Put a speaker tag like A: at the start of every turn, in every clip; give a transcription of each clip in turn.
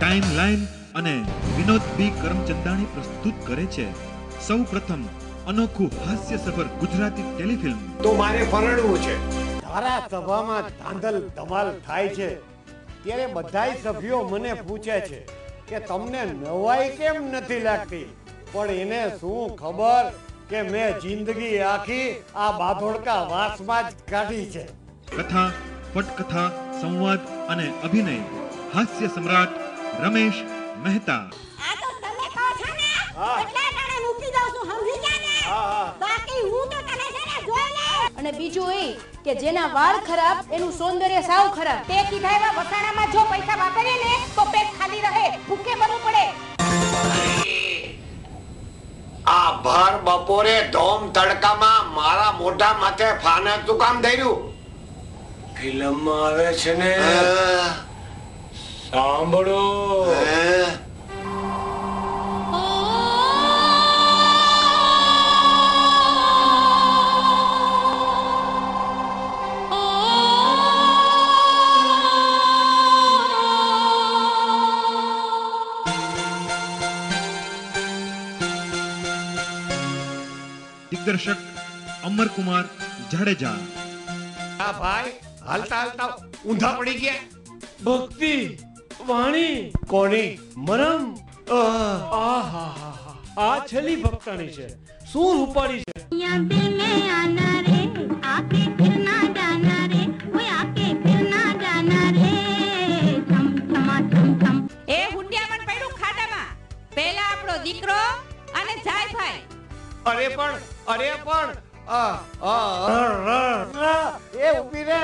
A: Timeline અને વિનોદ બી કરમચંદાણી પ્રસ્તુત કરે છે સૌ પ્રથમ અનોખું હાસ્ય સફર ગુજરાતી ટેલિફિલ્મ
B: તો મારે પરણવું છે.
C: ધારાસભામાં ધાંધલ ધમાલ થાય છે ત્યારે બધાય સભ્યો મને પૂછે છે કે તમને નવાઈ કેમ નથી લાગતી, પણ એને શું ખબર કે મેં જિંદગી આખી આ બાધોડકા વાસમાં જ કાઢી છે.
A: કથા, પટકથા, સંવાદ અને અભિનય હાસ્ય સમ્રાટ રમેશ મહેતા.
D: આ તો તમે કહો છો ને એટલા ટાણે મૂકી દઉં છું, સમજી ગયા ને? બાકી હું તો તને છે ને જોઈ લે.
E: અને બીજું એ કે જેના વાળ ખરાબ એનું સૌંદર્ય સાવ ખરાબ.
D: તે કીધા એવા વસાણામાં જો પૈસા વાપરીએ ને તો પેટ ખાલી રહે, ભૂખે બનવું પડે.
B: આ ભર બપોરે ધોમ તડકામાં મારા મોઢા માથે ફાના તું કામ ધર્યું?
C: ફિલ્મમાં આવે છે ને, સાંભળો.
A: દિગ્દર્શક અમરકુમાર જાડેજા.
B: આ ભાઈ હાલતા હાલતા ઊંધા પડી ગયા.
C: ભક્તિ વાણી કોની મરમ. આ છેલ્લી ભક્તાની છે. શું રૂપાળી છે.
F: दिल में आना रे आके फिर ना जाना रे वो आके फिर ना जाना रे थम थमा थम थम.
D: એ હુંડિયામણ પડ્યું ખાડામાં. પહેલા આપણો દીકરો અને જાય ભાઈ.
B: અરે પણ
C: એ ઊભી રે.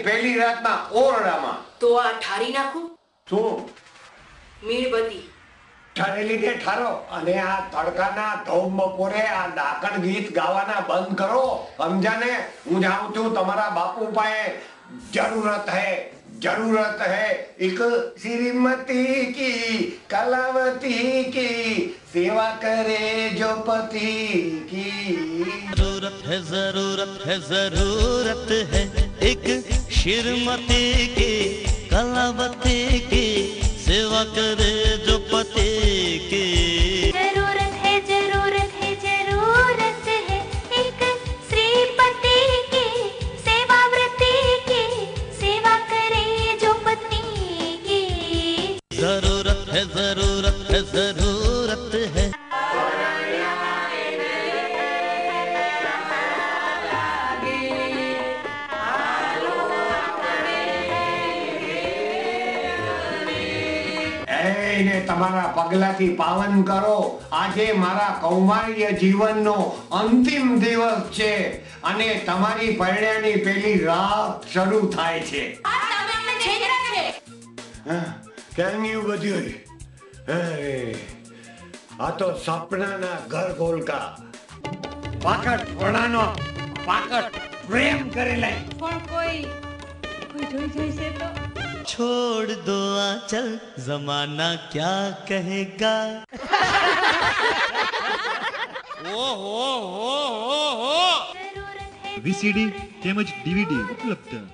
B: પહેલી રાતના ઓરડામાં
E: તો આ ઠારી નાખું
B: શું
E: મીણબત્તી.
B: ઠરેલી ને ઠારો અને આ તડકાના ધોમ બપોરે આ ડાકણ ગીત ગાવાના બંધ કરો, સમજાને? હું જાઉં છું તમારા બાપુ પાસે. જરૂરત है एक श्रीमती की कलावती की सेवा करे जो पति की.
G: जरूरत है एक श्रीमती की कलावती की सेवा करे जो पति की.
F: जरूरत है एक श्रीपति की सेवाव्रती की सेवा करे जो पति की.
G: जरूरत है
B: એને તમારા પગલાથી પાવન કરો. આજે મારા કૌમાર્ય જીવનનો અંતિમ દિવસ છે અને તમારી પરણ્યાની પેલી રાત શરૂ થાય છે. કેમ એવું બધું? આ તો સપનાના ઘર ગોલકા પાકટ વણાનો પાકટ પ્રેમ કરેલા.
D: પણ કોઈ જોઈ જશે તો
G: छोड़ दो आंचल जमाना क्या कहेगा.
A: VCD તેમજ DVD ઉપલબ્ધ.